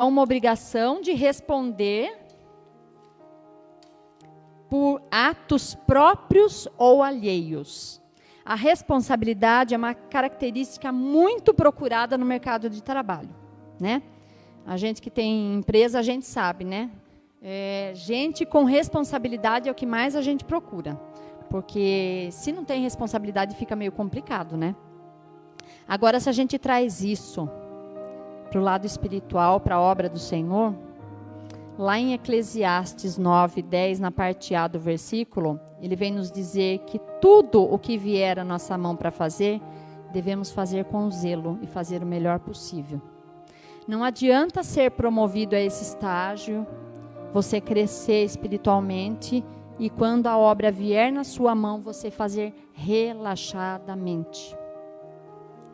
uma obrigação de responder por atos próprios ou alheios. A responsabilidade é uma característica muito procurada no mercado de trabalho, né? A gente que tem empresa, a gente sabe, né? Gente com responsabilidade é o que mais a gente procura. Porque se não tem responsabilidade, fica meio complicado, né? Agora, se a gente traz isso para o lado espiritual, para a obra do Senhor, lá em Eclesiastes 9:10, na parte A do versículo, ele vem nos dizer que tudo o que vier à nossa mão para fazer, devemos fazer com zelo e fazer o melhor possível. Não adianta ser promovido a esse estágio, você crescer espiritualmente e quando a obra vier na sua mão, você fazer relaxadamente.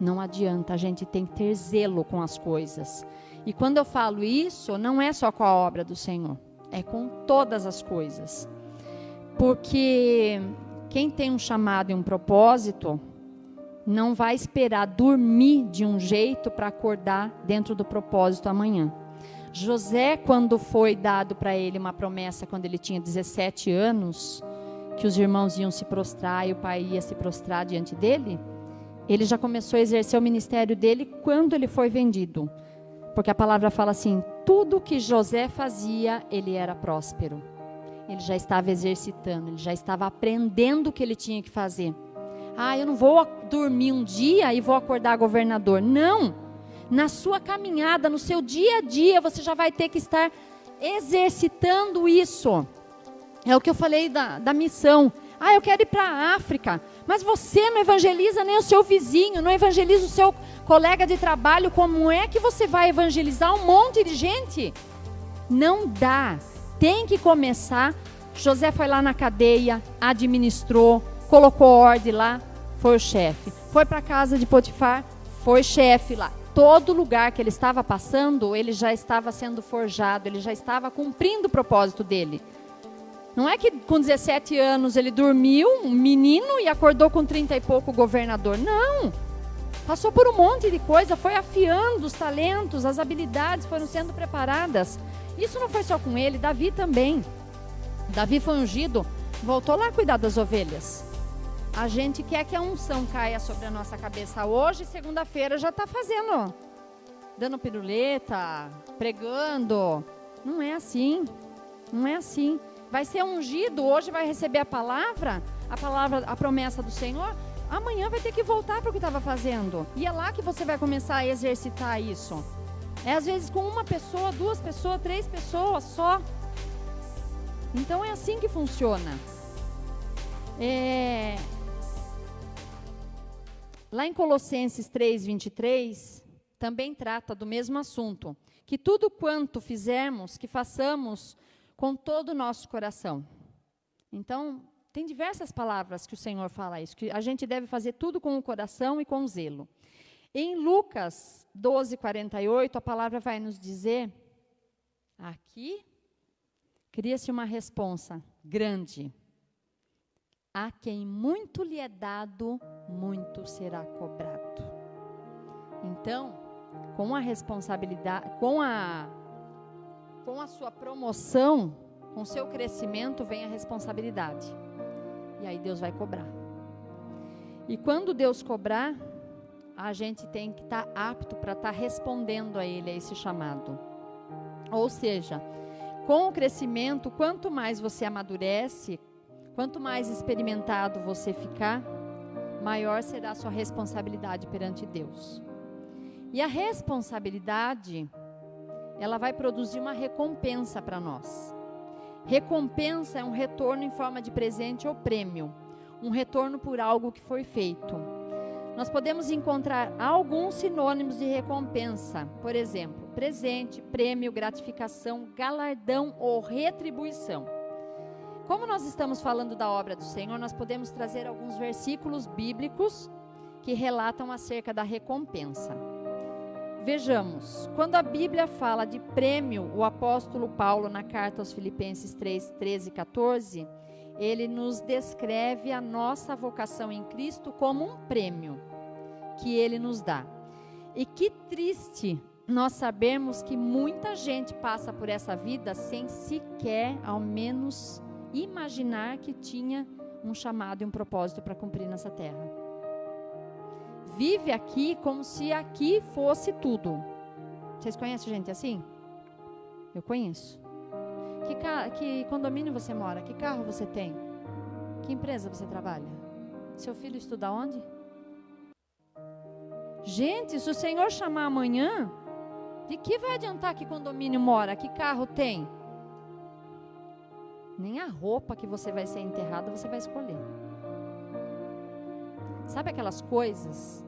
Não adianta, a gente tem que ter zelo com as coisas. E quando eu falo isso, não é só com a obra do Senhor, é com todas as coisas. Porque quem tem um chamado e um propósito, não vai esperar dormir de um jeito para acordar dentro do propósito amanhã. José, quando foi dado para ele uma promessa, quando ele tinha 17 anos, que os irmãos iam se prostrar e o pai ia se prostrar diante dele, ele já começou a exercer o ministério dele quando ele foi vendido. Porque a palavra fala assim, tudo que José fazia, ele era próspero. Ele já estava exercitando, ele já estava aprendendo o que ele tinha que fazer. Eu não vou dormir um dia e vou acordar governador. Não! Na sua caminhada, no seu dia a dia, você já vai ter que estar exercitando isso. É o que eu falei da missão. Eu quero ir para a África. Mas você não evangeliza nem o seu vizinho, não evangeliza o seu colega de trabalho. Como é que você vai evangelizar um monte de gente? Não dá. Tem que começar. José foi lá na cadeia, administrou, colocou ordem lá, foi o chefe. Foi para a casa de Potifar, foi chefe lá. Todo lugar que ele estava passando, ele já estava sendo forjado, ele já estava cumprindo o propósito dele. Não é que com 17 anos ele dormiu, um menino, e acordou com 30 e pouco governador. Não! Passou por um monte de coisa, foi afiando os talentos, as habilidades foram sendo preparadas. Isso não foi só com ele, Davi também. Davi foi ungido, voltou lá a cuidar das ovelhas. A gente quer que a unção caia sobre a nossa cabeça hoje, segunda-feira já está fazendo, dando piruleta, pregando. Não é assim, não é assim. Vai ser ungido, hoje vai receber a palavra, a promessa do Senhor, amanhã vai ter que voltar para o que estava fazendo. E é lá que você vai começar a exercitar isso. Às vezes com uma pessoa, 2 pessoas, 3 pessoas só. Então é assim que funciona. Lá em Colossenses 3:23, também trata do mesmo assunto. Que tudo quanto fizermos, que façamos com todo o nosso coração. Então, tem diversas palavras que o Senhor fala isso, que a gente deve fazer tudo com o coração e com zelo. Em Lucas 12:48, a palavra vai nos dizer, aqui, cria-se uma responsa grande. A quem muito lhe é dado, muito será cobrado. Então, com a responsabilidade, com a sua promoção, com o seu crescimento, vem a responsabilidade. E aí Deus vai cobrar. E quando Deus cobrar, a gente tem que estar apto para estar respondendo a Ele, a esse chamado. Ou seja, com o crescimento, quanto mais você amadurece, quanto mais experimentado você ficar, maior será a sua responsabilidade perante Deus. E a responsabilidade, ela vai produzir uma recompensa para nós. Recompensa é um retorno em forma de presente ou prêmio. Um retorno por algo que foi feito. Nós podemos encontrar alguns sinônimos de recompensa. Por exemplo, presente, prêmio, gratificação, galardão ou retribuição. Como nós estamos falando da obra do Senhor, nós podemos trazer alguns versículos bíblicos que relatam acerca da recompensa. Vejamos, quando a Bíblia fala de prêmio, o apóstolo Paulo, na carta aos Filipenses 3:13 e 14, ele nos descreve a nossa vocação em Cristo como um prêmio que ele nos dá. E que triste nós sabemos que muita gente passa por essa vida sem sequer, ao menos, imaginar que tinha um chamado e um propósito para cumprir nessa terra. Vive aqui como se aqui fosse tudo. Vocês conhecem gente assim? Eu conheço. Que condomínio você mora? Que carro você tem? Que empresa você trabalha? Seu filho estuda onde? Gente, se o Senhor chamar amanhã, de que vai adiantar que condomínio mora? Que carro tem? Nem a roupa que você vai ser enterrada você vai escolher. Sabe aquelas coisas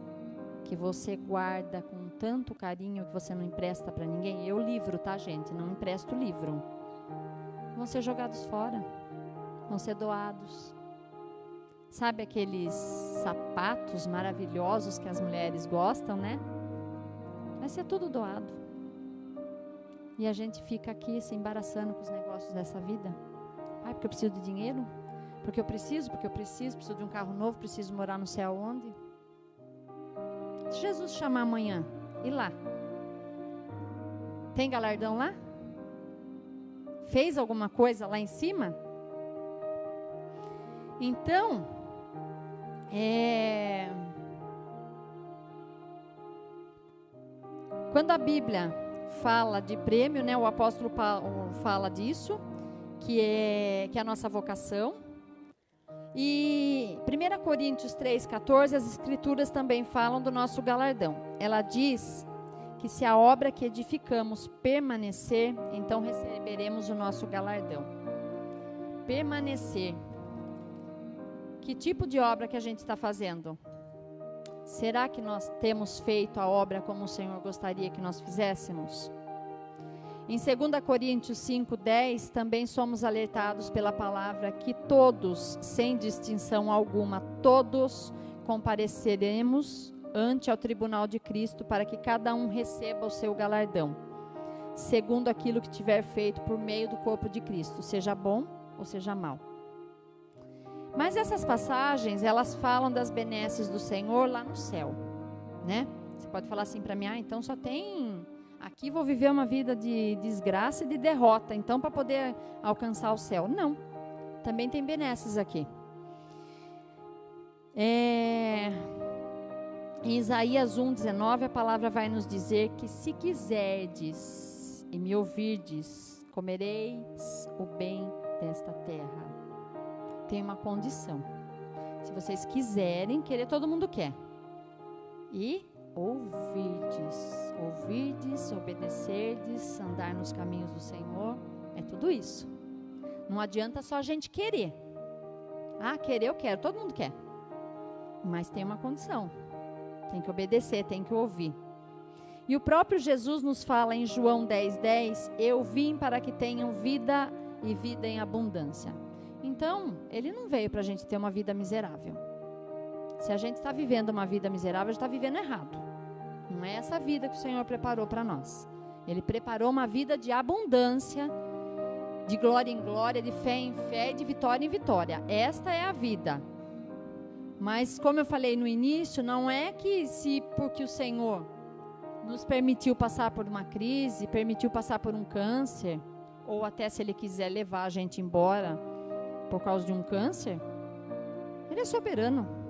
que você guarda com tanto carinho que você não empresta para ninguém? Eu livro, tá, gente? Não empresto livro. Vão ser jogados fora. Vão ser doados. Sabe aqueles sapatos maravilhosos que as mulheres gostam, né? Vai ser tudo doado. E a gente fica aqui se embaraçando com os negócios dessa vida. Ai, porque eu preciso de dinheiro? Porque eu preciso de um carro novo, preciso morar não sei aonde. Se Jesus chamar amanhã, e lá? Tem galardão lá? Fez alguma coisa lá em cima? Então, quando a Bíblia fala de prêmio, né, o apóstolo Paulo fala disso, que é a nossa vocação. E 1 Coríntios 3,14, as escrituras também falam do nosso galardão. Ela diz que se a obra que edificamos permanecer, então receberemos o nosso galardão. Permanecer. Que tipo de obra que a gente está fazendo? Será que nós temos feito a obra como o Senhor gostaria que nós fizéssemos? Em 2 Coríntios 5,10, também somos alertados pela palavra que todos, sem distinção alguma, todos compareceremos ante ao tribunal de Cristo para que cada um receba o seu galardão, segundo aquilo que tiver feito por meio do corpo de Cristo, seja bom ou seja mal. Mas essas passagens, elas falam das benesses do Senhor lá no céu, né? Você pode falar assim para mim, então só tem... Aqui vou viver uma vida de desgraça e de derrota, então para poder alcançar o céu. Não, também tem benesses aqui. Em Isaías 1,19, a palavra vai nos dizer que se quiserdes e me ouvirdes, comereis o bem desta terra. Tem uma condição. Se vocês quiserem, querer todo mundo quer. E ouvirdes, obedecerdes, andar nos caminhos do Senhor, é tudo isso. Não adianta só a gente querer. Ah, querer eu quero, todo mundo quer. Mas tem uma condição. Tem que obedecer, tem que ouvir. E o próprio Jesus nos fala em João 10,10, eu vim para que tenham vida e vida em abundância. Então, ele não veio para a gente ter uma vida miserável. Se a gente está vivendo uma vida miserável, a gente está vivendo errado. Não é essa vida que o Senhor preparou para nós. Ele preparou uma vida de abundância, de glória em glória, de fé em fé e de vitória em vitória. Esta é a vida. Mas, como eu falei no início, não é que porque o Senhor nos permitiu passar por uma crise, permitiu passar por um câncer, ou até se Ele quiser levar a gente embora por causa de um câncer, Ele é soberano.